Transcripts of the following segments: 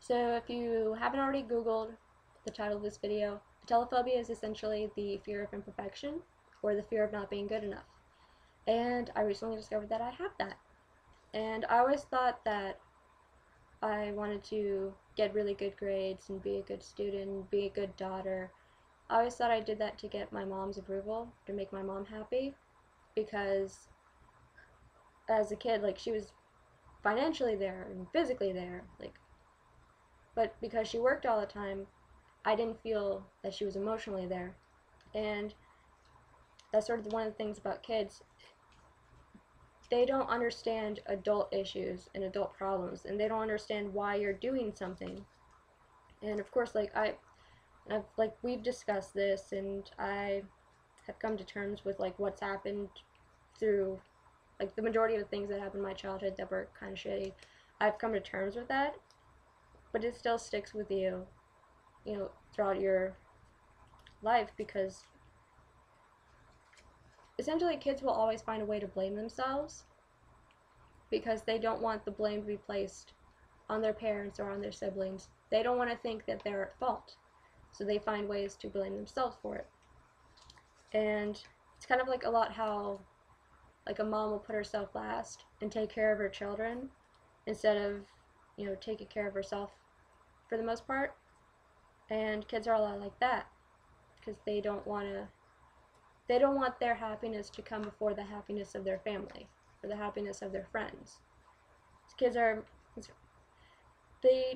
So if you haven't already Googled the title of this video, atelophobia is essentially the fear of imperfection, or the fear of not being good enough. And I recently discovered that I have that. And I always thought that I wanted to get really good grades and be a good student, be a good daughter. I always thought I did that to get my mom's approval, to make my mom happy, because as a kid, like, she was financially there and physically there, like, but because she worked all the time, I didn't feel that she was emotionally there. And that's sort of one of the things about kids. They don't understand adult issues and adult problems, and they don't understand why you're doing something. And of course, we've discussed this, and I have come to terms with like what's happened through like the majority of the things that happened in my childhood that were kind of shitty. I've come to terms with that, but it still sticks with you, throughout your life, because essentially kids will always find a way to blame themselves because they don't want the blame to be placed on their parents or on their siblings. They don't want to think that they're at fault, so they find ways to blame themselves for it. And it's kind of like a lot how like a mom will put herself last and take care of her children instead of taking care of herself for the most part. And kids are a lot like that because they don't want their happiness to come before the happiness of their family or the happiness of their friends. The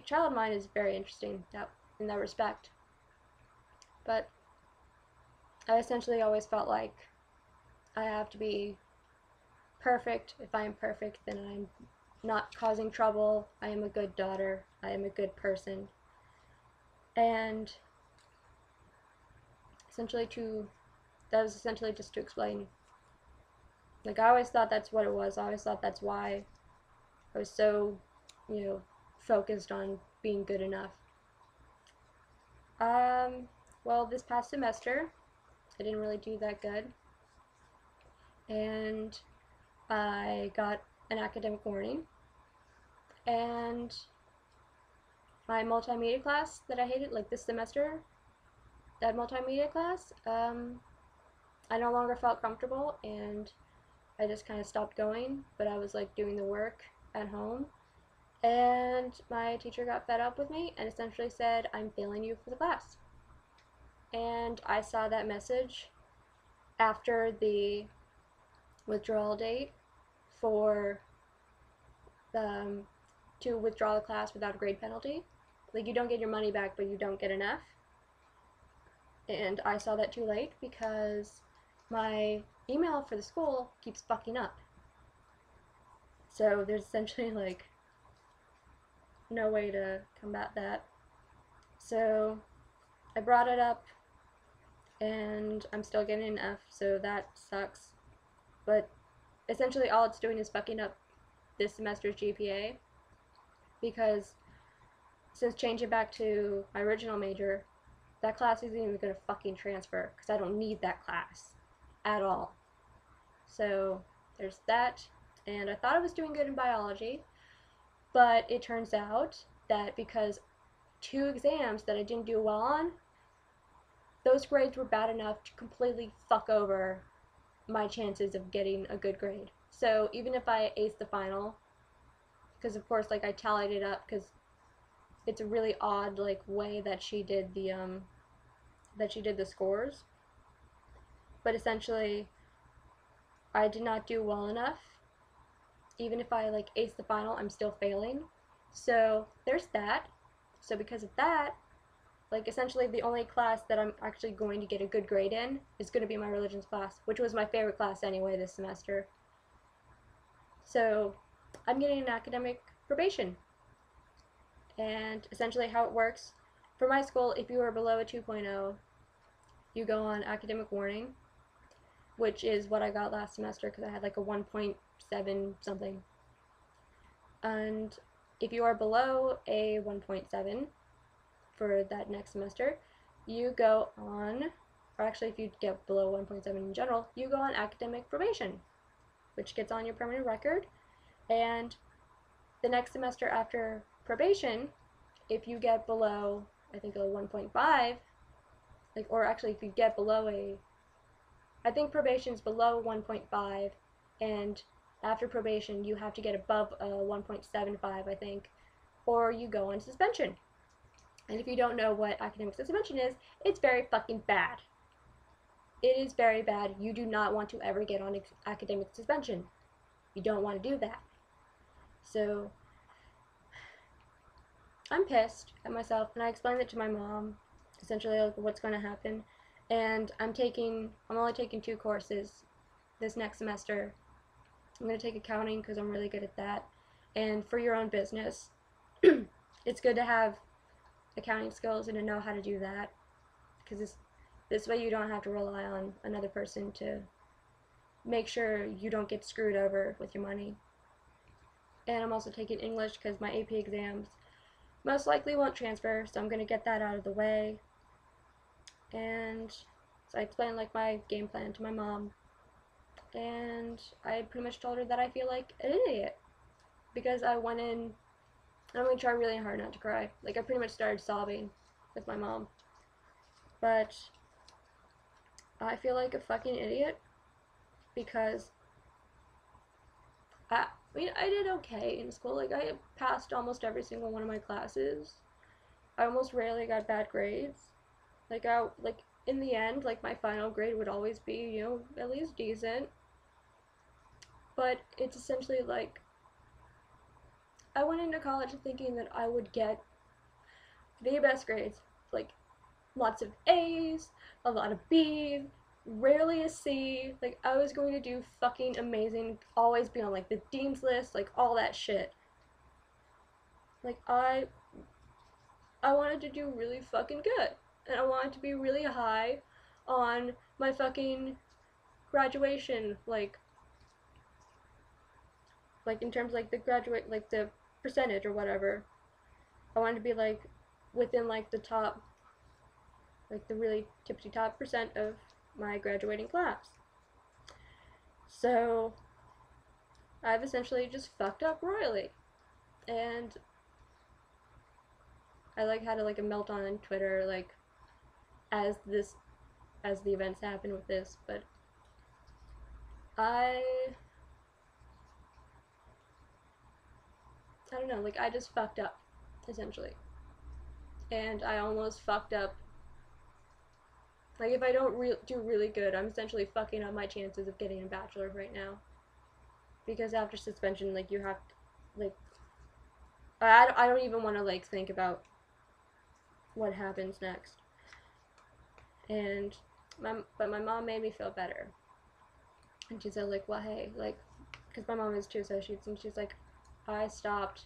child mind is very interesting in that respect. But I essentially always felt like I have to be perfect. If I am perfect, then I'm not causing trouble. I am a good daughter. I am a good person. And that was essentially just to explain. Like, I always thought that's what it was. I always thought that's why I was so, focused on being good enough. Well, this past semester, I didn't really do that good. And I got an academic warning. And my multimedia class that I hated, like this semester, that multimedia class, I no longer felt comfortable, and I just kind of stopped going, but I was like doing the work at home, and my teacher got fed up with me and essentially said, "I'm failing you for the class." And I saw that message after the withdrawal date for to withdraw the class without a grade penalty. Like, you don't get your money back, but you don't get enough. And I saw that too late because my email for the school keeps fucking up. So there's essentially like no way to combat that. So I brought it up, and I'm still getting an F, so that sucks. But essentially all it's doing is fucking up this semester's GPA, because since changing back to my original major, that class isn't even going to fucking transfer, because I don't need that class at all. So there's that. And I thought I was doing good in biology, but it turns out that because 2 exams that I didn't do well on, those grades were bad enough to completely fuck over my chances of getting a good grade. So even if I aced the final, because of course like I tallied it up, because it's a really odd like way that she did the scores, but essentially I did not do well enough. Even if I like ace the final, I'm still failing. So there's that. So because of that, like essentially the only class that I'm actually going to get a good grade in is going to be my religions class, which was my favorite class anyway this semester. So I'm getting an academic probation. And essentially how it works, for my school, if you are below a 2.0, you go on academic warning, which is what I got last semester because I had like a 1.7 something. And if you are below a 1.7 for that next semester, you go on, or actually if you get below 1.7 in general, you go on academic probation, which gets on your permanent record. And the next semester after probation, if you get below, I think, a 1.5, like, or actually if you get below I think probation's below 1.5, and after probation you have to get above a 1.75, I think, or you go on suspension. And if you don't know what academic suspension is, it's very fucking bad. It is very bad. You do not want to ever get on academic suspension. You don't want to do that. So I'm pissed at myself, and I explained it to my mom, essentially like what's going to happen. And I'm only taking 2 courses this next semester. I'm going to take accounting because I'm really good at that. And for your own business, it's good to have accounting skills and to know how to do that, because this way you don't have to rely on another person to make sure you don't get screwed over with your money. And I'm also taking English because my AP exams most likely won't transfer, so I'm going to get that out of the way. And so I explained like my game plan to my mom, and I pretty much told her that I feel like an idiot because I went in. I'm going to try really hard not to cry. Like, I pretty much started sobbing with my mom. But I feel like a fucking idiot because I mean, I did okay in school. Like, I passed almost every single one of my classes. I almost rarely got bad grades. Like, in the end, like, my final grade would always be, you know, at least decent. But it's essentially like, I went into college thinking that I would get the best grades. Like, lots of A's, a lot of B's, rarely a C. Like, I was going to do fucking amazing, always be on like the dean's list, like all that shit. Like, I wanted to do really fucking good, and I wanted to be really high on my fucking graduation, like in terms of, like, the graduate, like the percentage or whatever. I wanted to be like within like the top, like the really tippity top percent of my graduating class. So I've essentially just fucked up royally, and I like had like a meltdown on Twitter, like as the events happen with this. But I don't know, like, I just fucked up essentially, and I almost fucked up. Like, if I don't do really good, I'm essentially fucking up my chances of getting a bachelor right now. Because after suspension, like, you have to, like, I don't even want to, like, think about what happens next. And but my mom made me feel better. And she said, like, well, hey, like, because my mom has 2 associates, and she's like, I stopped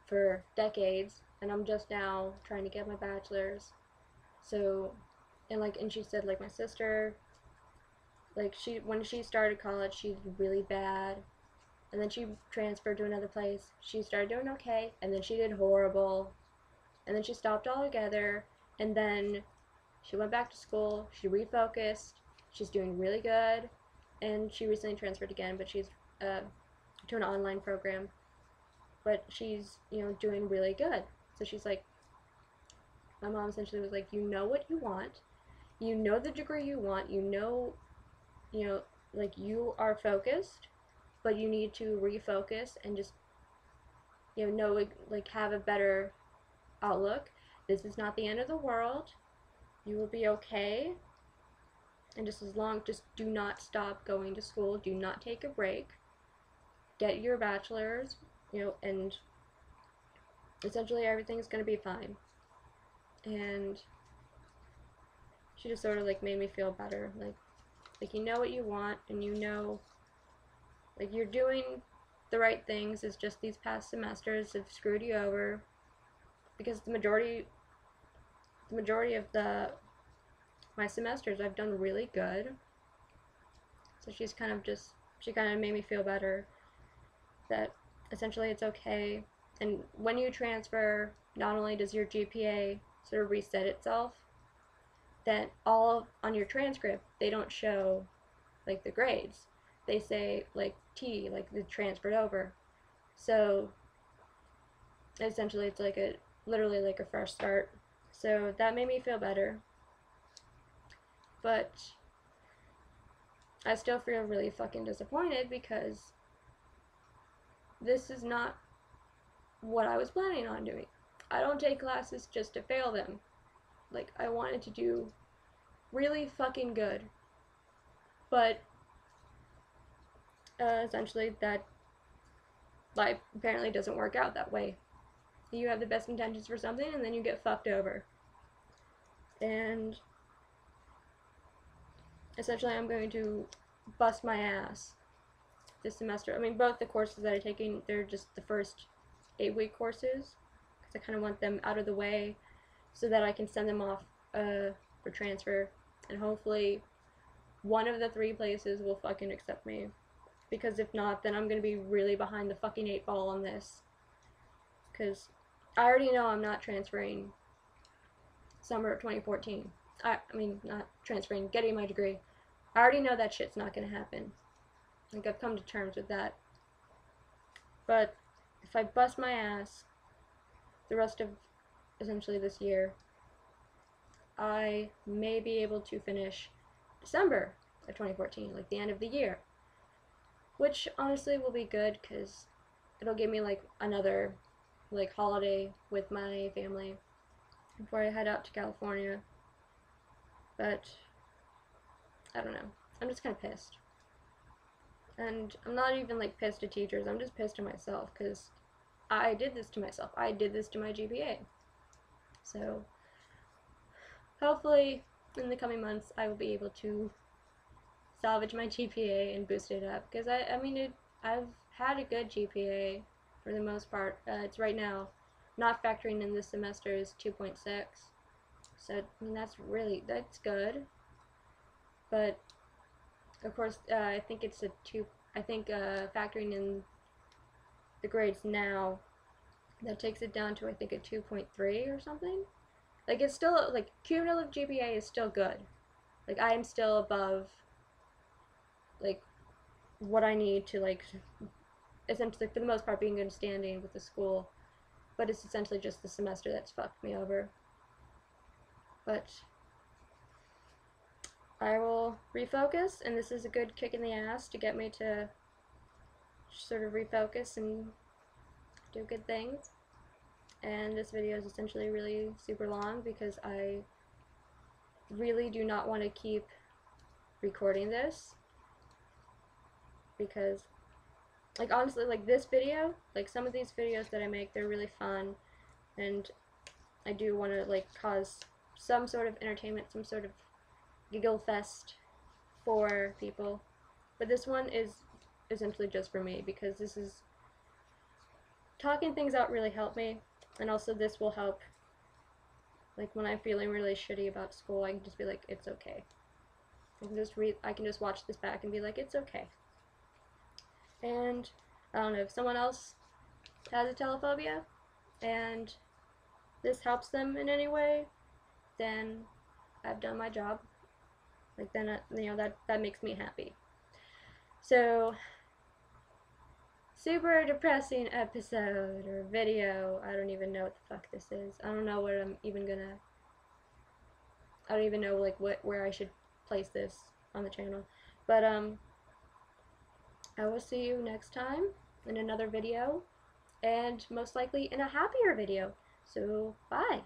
for decades, and I'm just now trying to get my bachelor's. So, and she said, like, my sister, like, when she started college, she did really bad, and then she transferred to another place. She started doing okay, and then she did horrible, and then she stopped altogether, and then she went back to school, she refocused, she's doing really good, and she recently transferred again, but she's to an online program, but she's, you know, doing really good. So she's like, my mom essentially was like, you know what you want, you know the degree you want, you know, like, you are focused, but you need to refocus and just, you know, like, have a better outlook. This is not the end of the world. You will be okay. And just do not stop going to school. Do not take a break. Get your bachelor's, you know, and essentially everything's gonna be fine. And she just sort of, like, made me feel better. Like, you know what you want, and you know, like, you're doing the right things. It's just these past semesters have screwed you over, because the majority of my semesters I've done really good. So she kind of made me feel better that essentially it's okay. And when you transfer, not only does your GPA sort of reset itself, that all on your transcript, they don't show, like, the grades. They say, like, like, the transferred over. So essentially it's like literally like a fresh start. So that made me feel better. But I still feel really fucking disappointed because this is not what I was planning on doing. I don't take classes just to fail them. Like, I wanted to do really fucking good. But essentially, that life apparently doesn't work out that way. You have the best intentions for something and then you get fucked over. And essentially, I'm going to bust my ass this semester. I mean, both the courses that I'm taking, they're just the first 8-week courses because I kind of want them out of the way so that I can send them off for transfer, and hopefully one of the 3 places will fucking accept me, because if not, then I'm gonna be really behind the fucking 8 ball on this, because I already know I'm not transferring summer of 2014. I mean, not transferring, getting my degree. I already know that shit's not gonna happen. Like, I've come to terms with that. But if I bust my ass the rest of essentially this year, I may be able to finish December of 2014, like the end of the year, which honestly will be good because it'll give me like another like holiday with my family before I head out to California. But I don't know, I'm just kind of pissed, and I'm not even like pissed at teachers, I'm just pissed at myself because I did this to myself. I did this to my GPA. So hopefully in the coming months I will be able to salvage my GPA and boost it up, because I mean, I've had a good GPA for the most part. It's right now, not factoring in this semester, is 2.6. So I mean, that's good. But of course, I think it's a 2. I think factoring in the grades now, that takes it down to I think a 2.3 or something. Like, it's still like cumulative GPA is still good. Like, I am still above like what I need to like essentially for the most part be in good standing with the school, but it's essentially just the semester that's fucked me over. But I will refocus, and this is a good kick in the ass to get me to sort of refocus and do good things. And this video is essentially really super long because I really do not want to keep recording this, because like honestly, like this video, like some of these videos that I make, they're really fun, and I do want to like cause some sort of entertainment, some sort of giggle fest for people. But this one is essentially just for me, because this is talking things out really helped me, and also this will help like when I'm feeling really shitty about school. I can just be like, it's okay. I can just watch this back and be like, it's okay. And I don't know, if someone else has atelophobia and this helps them in any way, then I've done my job. Like, then you know, that makes me happy. So, super depressing episode or video. I don't even know what the fuck this is. I don't know what I'm even gonna. I don't even know like where I should place this on the channel. But I will see you next time in another video, and most likely in a happier video. So, bye.